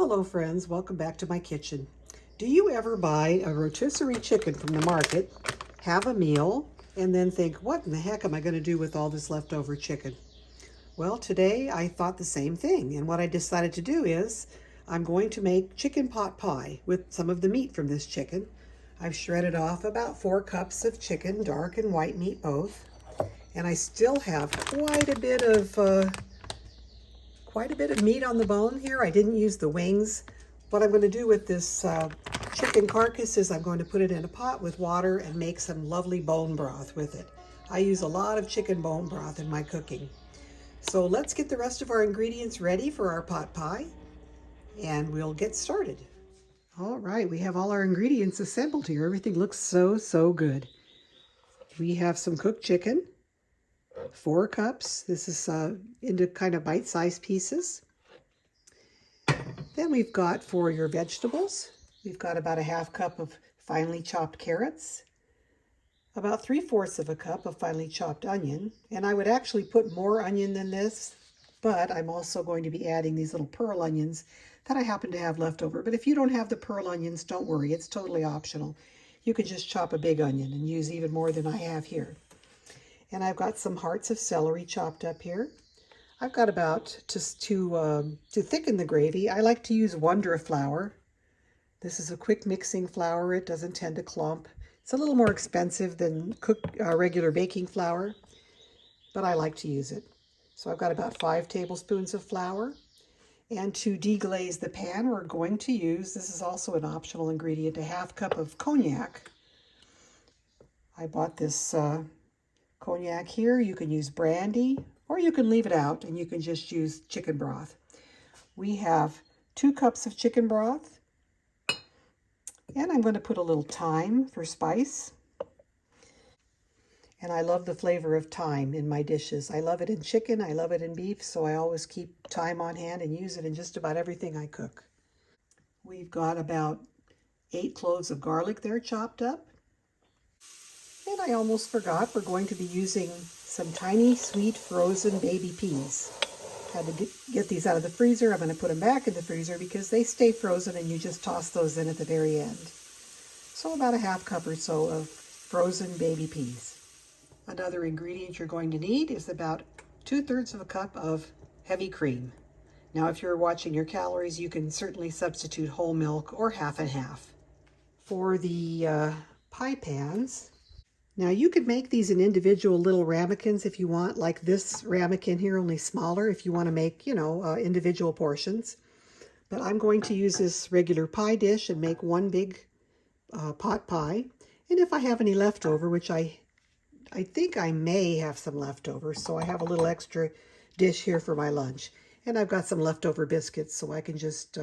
Hello friends, welcome back to my kitchen. Do you ever buy a rotisserie chicken from the market, have a meal, and then think, what in the heck am I going to do with all this leftover chicken? Well, today I thought the same thing, and what I decided to do is I'm going to make chicken pot pie with some of the meat from this chicken. I've shredded off about 4 cups of chicken, dark and white meat both, and I still have quite a bit of meat on the bone here. I didn't use the wings. What I'm going to do with this chicken carcass is I'm going to put it in a pot with water and make some lovely bone broth with it. I use a lot of chicken bone broth in my cooking. So let's get the rest of our ingredients ready for our pot pie and we'll get started. All right, we have all our ingredients assembled here. Everything looks so good. We have some cooked chicken. 4 cups. This is into kind of bite-sized pieces. Then we've got for your vegetables, we've got about a 1/2 cup of finely chopped carrots, about 3/4 of a cup of finely chopped onion, and I would actually put more onion than this, but I'm also going to be adding these little pearl onions that I happen to have left over. But if you don't have the pearl onions, don't worry, it's totally optional. You can just chop a big onion and use even more than I have here. And I've got some hearts of celery chopped up here. I've got about, just to thicken the gravy, I like to use Wonder flour. This is a quick mixing flour. It doesn't tend to clump. It's a little more expensive than regular baking flour, but I like to use it. So I've got about 5 tablespoons of flour. And to deglaze the pan, we're going to use, this is also an optional ingredient, a 1/2 cup of cognac. I bought this cognac here. You can use brandy or you can leave it out and you can just use chicken broth. We have 2 cups of chicken broth, and I'm going to put a little thyme for spice. And I love the flavor of thyme in my dishes. I love it in chicken, I love it in beef, so I always keep thyme on hand and use it in just about everything I cook. We've got about 8 cloves of garlic there chopped up. And I almost forgot, we're going to be using some tiny, sweet, frozen baby peas. Had to get these out of the freezer. I'm going to put them back in the freezer because they stay frozen and you just toss those in at the very end. So about a 1/2 cup or so of frozen baby peas. Another ingredient you're going to need is about 2/3 of a cup of heavy cream. Now, if you're watching your calories, you can certainly substitute whole milk or half and half. For the pie pans, now you could make these in individual little ramekins if you want, like this ramekin here, only smaller if you want to make, individual portions. But I'm going to use this regular pie dish and make one big pot pie. And if I have any leftover, which I think I may have some leftover, so I have a little extra dish here for my lunch. And I've got some leftover biscuits, so I can just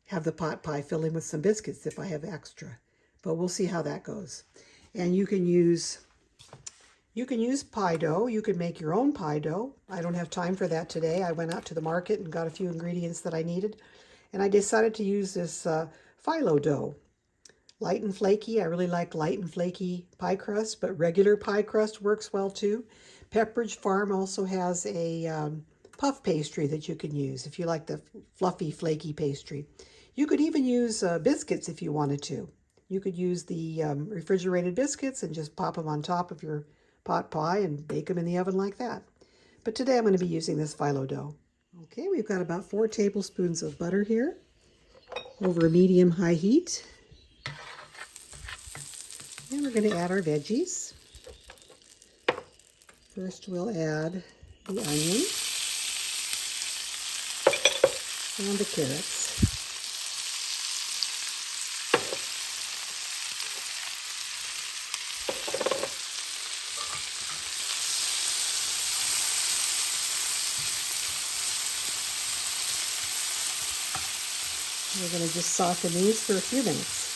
have the pot pie fill in with some biscuits if I have extra. But we'll see how that goes. And you can use pie dough. You can make your own pie dough. I don't have time for that today. I went out to the market and got a few ingredients that I needed. And I decided to use this phyllo dough. Light and flaky. I really like light and flaky pie crust, but regular pie crust works well too. Pepperidge Farm also has a puff pastry that you can use if you like the fluffy, flaky pastry. You could even use biscuits if you wanted to. You could use the refrigerated biscuits and just pop them on top of your pot pie and bake them in the oven like that. But today I'm going to be using this phyllo dough. Okay, we've got about 4 tablespoons of butter here over a medium-high heat. And we're going to add our veggies. First we'll add the onion and the carrots. We're going to just sauteau these for a few minutes.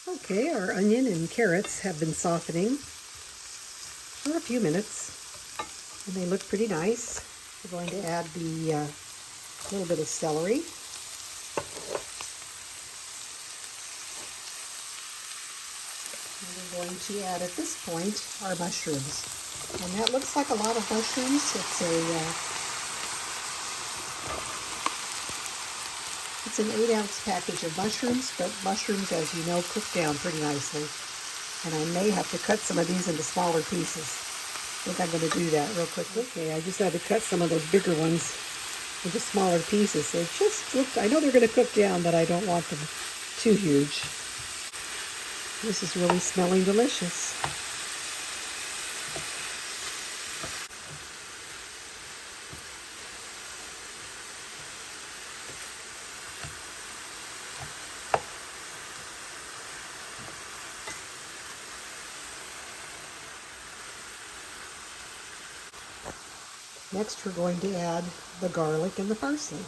Okay, our onion and carrots have been softening for a few minutes, and they look pretty nice. We're going to add the little bit of celery. And we're going to add at this point our mushrooms. And that looks like a lot of mushrooms. It's it's an 8-ounce package of mushrooms, but mushrooms, as you know, cook down pretty nicely. And I may have to cut some of these into smaller pieces. I think I'm going to do that real quickly. Okay, I just had to cut some of those bigger ones into smaller pieces. They just look, I know they're going to cook down, but I don't want them too huge. This is really smelling delicious. Next, we're going to add the garlic and the parsley.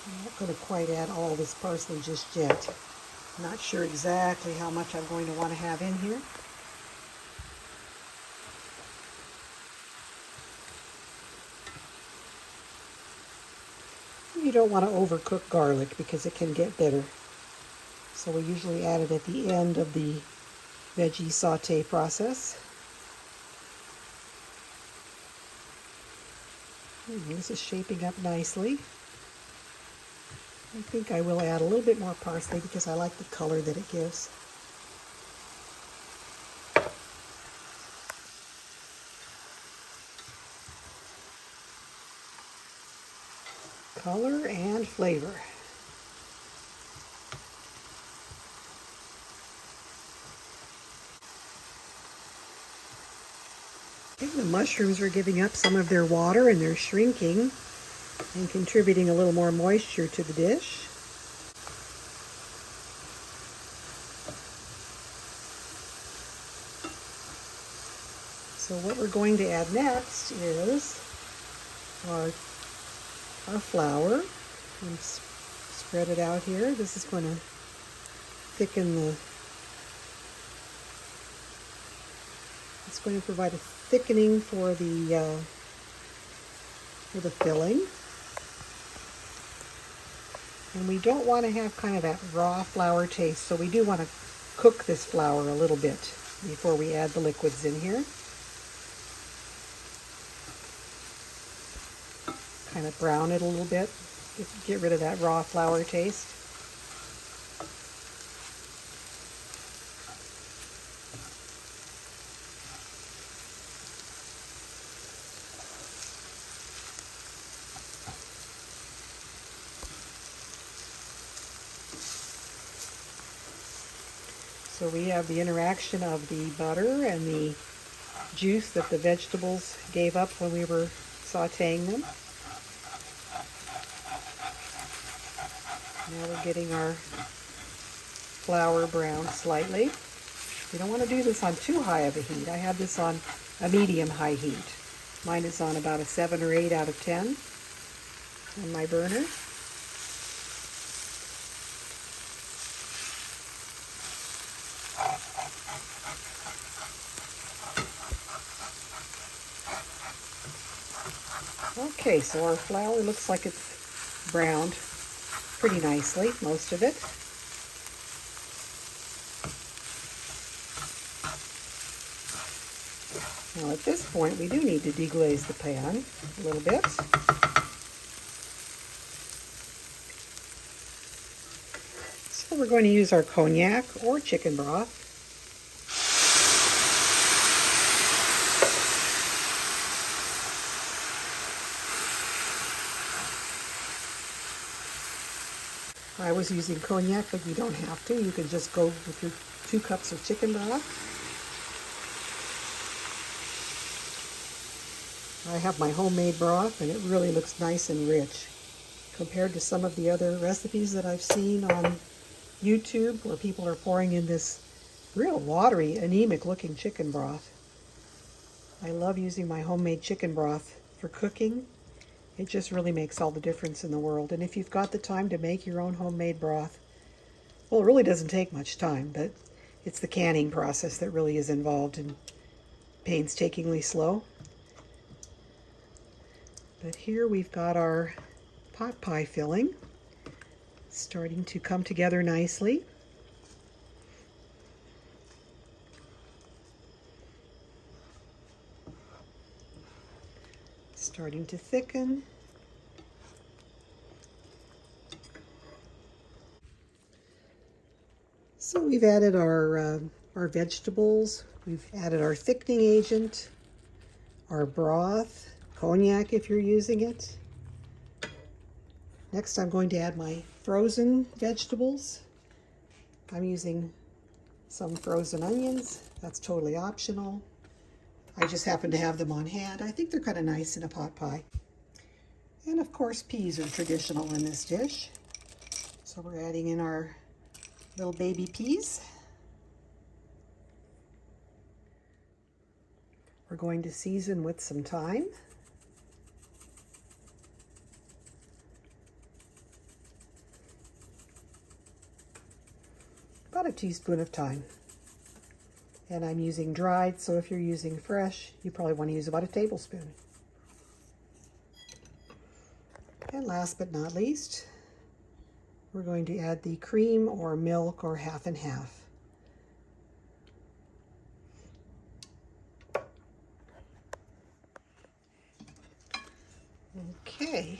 I'm not going to quite add all this parsley just yet. I'm not sure exactly how much I'm going to want to have in here. You don't want to overcook garlic because it can get bitter. So we usually add it at the end of the veggie saute process. This is shaping up nicely. I think I will add a little bit more parsley because I like the color that it gives. Color and flavor. I think the mushrooms are giving up some of their water and they're shrinking and contributing a little more moisture to the dish. So what we're going to add next is our flour, and spread it out here. This is going to thicken it's going to provide a thickening for the filling. And we don't want to have kind of that raw flour taste, so we do want to cook this flour a little bit before we add the liquids in here. Kind of brown it a little bit, get rid of that raw flour taste. So we have the interaction of the butter and the juice that the vegetables gave up when we were sauteing them. Now we're getting our flour browned slightly. You don't want to do this on too high of a heat. I have this on a medium-high heat. Mine is on about a 7 or 8 out of 10 on my burner. Okay, so our flour looks like it's browned pretty nicely, most of it. Now at this point, we do need to deglaze the pan a little bit. So we're going to use our cognac or chicken broth. I was using cognac, but you don't have to. You can just go with your 2 cups of chicken broth. I have my homemade broth, and it really looks nice and rich compared to some of the other recipes that I've seen on YouTube where people are pouring in this real watery, anemic looking chicken broth. I love using my homemade chicken broth for cooking. It just really makes all the difference in the world. And if you've got the time to make your own homemade broth, well, it really doesn't take much time, but it's the canning process that really is involved and painstakingly slow. But here we've got our pot pie filling starting to come together nicely. starting to thicken. So we've added our vegetables. We've added our thickening agent, our broth, cognac if you're using it. Next I'm going to add my frozen vegetables. I'm using some frozen onions. That's totally optional. I just happen to have them on hand. I think they're kind of nice in a pot pie. And of course peas are traditional in this dish. So we're adding in our little baby peas. We're going to season with some thyme. About a teaspoon of thyme. And I'm using dried, so if you're using fresh, you probably want to use about a tablespoon. And last but not least, we're going to add the cream or milk or half and half. Okay.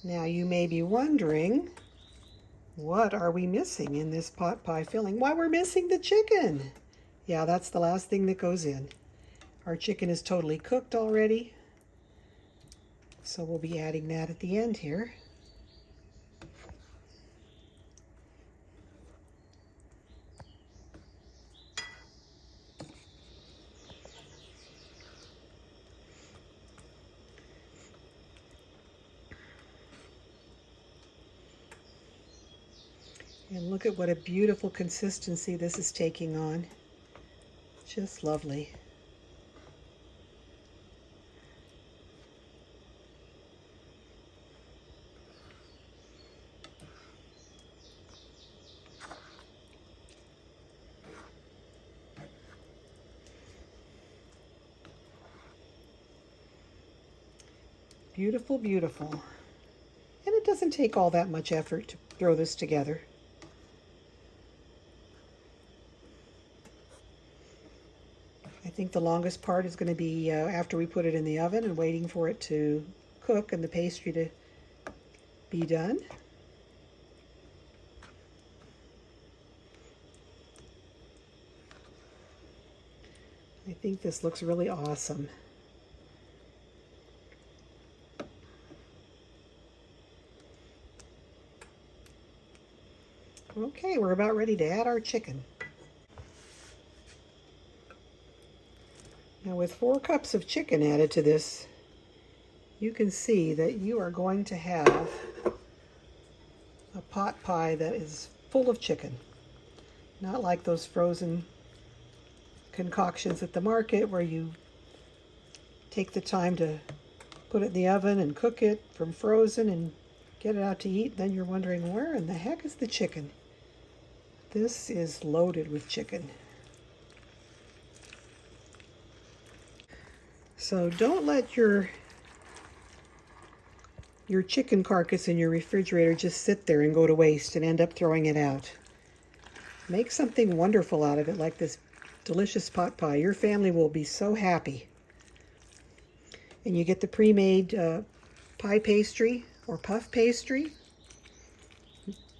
Now you may be wondering, what are we missing in this pot pie filling? Why, we're missing the chicken. Yeah, that's the last thing that goes in. Our chicken is totally cooked already, so we'll be adding that at the end here. And look at what a beautiful consistency this is taking on. Just lovely. Beautiful, beautiful. And it doesn't take all that much effort to throw this together. I think the longest part is going to be after we put it in the oven and waiting for it to cook and the pastry to be done. I think this looks really awesome. Okay, we're about ready to add our chicken. Now with 4 cups of chicken added to this, you can see that you are going to have a pot pie that is full of chicken. Not like those frozen concoctions at the market where you take the time to put it in the oven and cook it from frozen and get it out to eat. Then you're wondering, where in the heck is the chicken? This is loaded with chicken. So don't let your chicken carcass in your refrigerator just sit there and go to waste and end up throwing it out. Make something wonderful out of it, like this delicious pot pie. Your family will be so happy. And you get the pre-made pie pastry or puff pastry.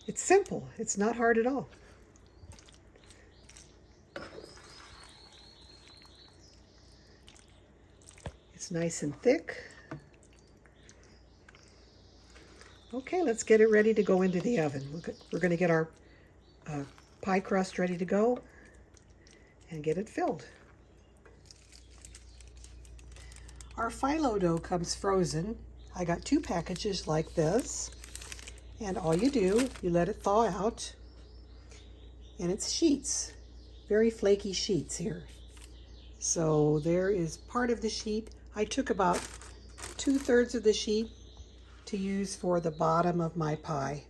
It's simple. It's not hard at all. It's nice and thick. Okay, let's get it ready to go into the oven. We're going to get our pie crust ready to go and get it filled. Our phyllo dough comes frozen. I got 2 packages like this, and all you do, you let it thaw out, and it's sheets, very flaky sheets here. So there is part of the sheet. I took about 2/3 of the sheet to use for the bottom of my pie.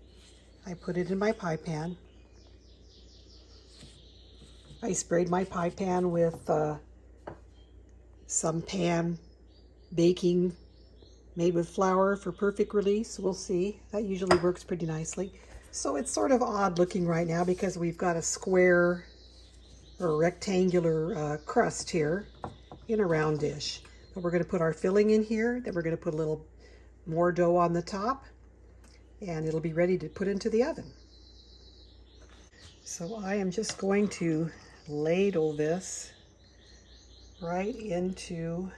I put it in my pie pan. I sprayed my pie pan with some pan baking made with flour for perfect release. We'll see. That usually works pretty nicely. So it's sort of odd looking right now because we've got a square or rectangular crust here in a round dish. We're going to put our filling in here. Then we're going to put a little more dough on the top, and it'll be ready to put into the oven. So I am just going to ladle this right into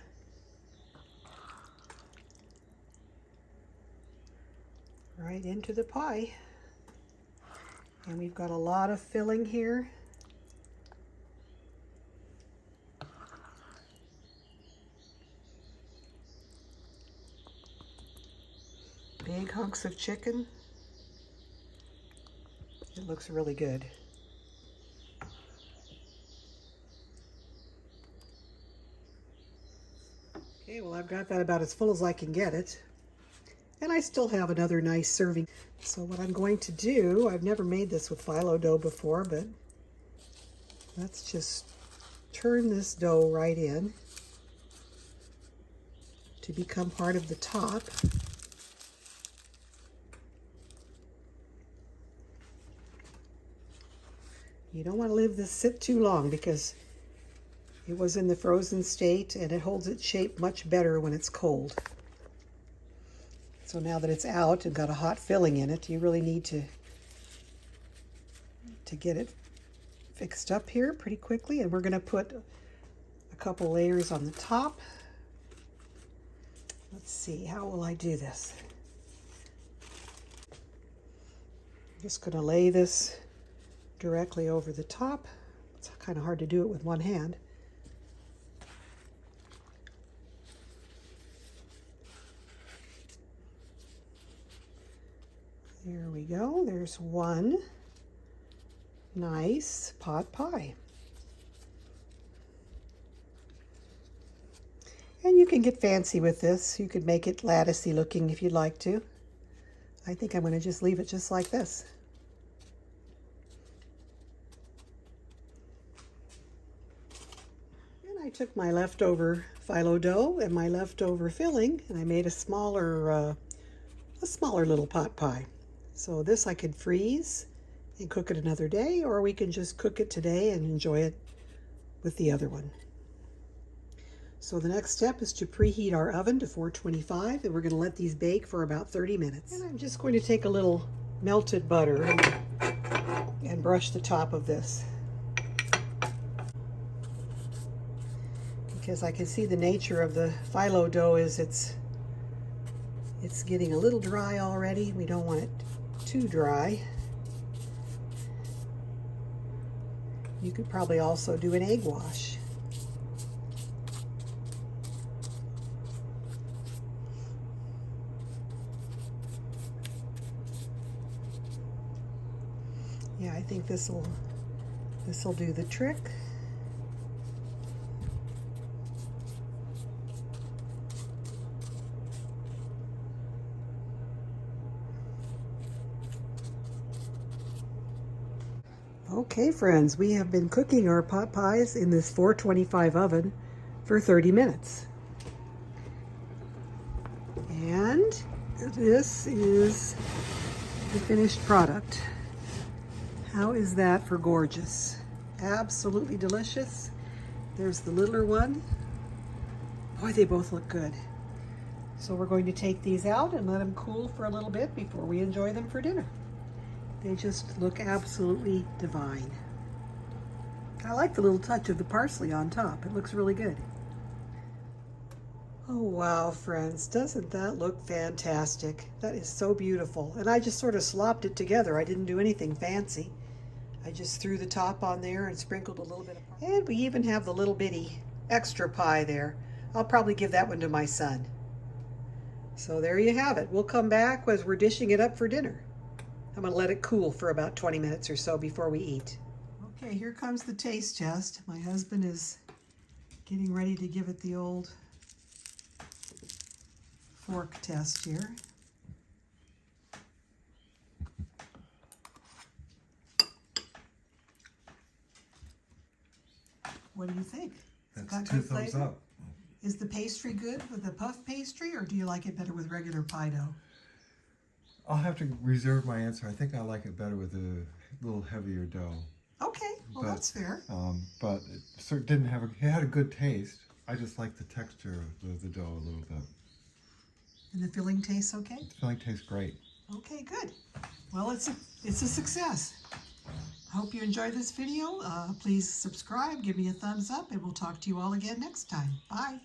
the pie. And we've got a lot of filling here. Big hunks of chicken. It looks really good. Okay, well, I've got that about as full as I can get it. And I still have another nice serving. So what I'm going to do, I've never made this with phyllo dough before, but let's just turn this dough right in to become part of the top. You don't want to leave this sit too long because it was in the frozen state and it holds its shape much better when it's cold. So now that it's out and got a hot filling in it, you really need to get it fixed up here pretty quickly. And we're going to put a couple layers on the top. Let's see, how will I do this? I'm just going to lay this directly over the top. It's kind of hard to do it with one hand. There we go. There's one nice pot pie. And you can get fancy with this. You could make it latticey looking if you'd like to. I think I'm going to just leave it just like this. And I took my leftover phyllo dough and my leftover filling and I made a smaller little pot pie. So this I could freeze and cook it another day, or we can just cook it today and enjoy it with the other one. So the next step is to preheat our oven to 425, and we're going to let these bake for about 30 minutes. And I'm just going to take a little melted butter and brush the top of this, because I can see the nature of the phyllo dough is it's getting a little dry already. We don't want it too dry. You could probably also do an egg wash. Yeah, I think this'll do the trick. Okay, friends, we have been cooking our pot pies in this 425 oven for 30 minutes. And this is the finished product. How is that for gorgeous? Absolutely delicious. There's the littler one. Boy, they both look good. So we're going to take these out and let them cool for a little bit before we enjoy them for dinner. They just look absolutely divine. I like the little touch of the parsley on top. It looks really good. Oh wow, friends, doesn't that look fantastic? That is so beautiful. And I just sort of slopped it together. I didn't do anything fancy. I just threw the top on there and sprinkled a little bit of parsley. And we even have the little bitty extra pie there. I'll probably give that one to my son. So there you have it. We'll come back as we're dishing it up for dinner. I'm going to let it cool for about 20 minutes or so before we eat. Okay, here comes the taste test. My husband is getting ready to give it the old fork test here. What do you think? That's 2 thumbs up. Is the pastry good with the puff pastry, or do you like it better with regular pie dough? I'll have to reserve my answer. I think I like it better with a little heavier dough. Okay, well that's fair. But it sort of didn't have it had a good taste. I just like the texture of the dough a little bit. And the filling tastes okay? The filling tastes great. Okay, good. Well, it's a success. I hope you enjoyed this video. Please subscribe, give me a thumbs up, and we'll talk to you all again next time. Bye.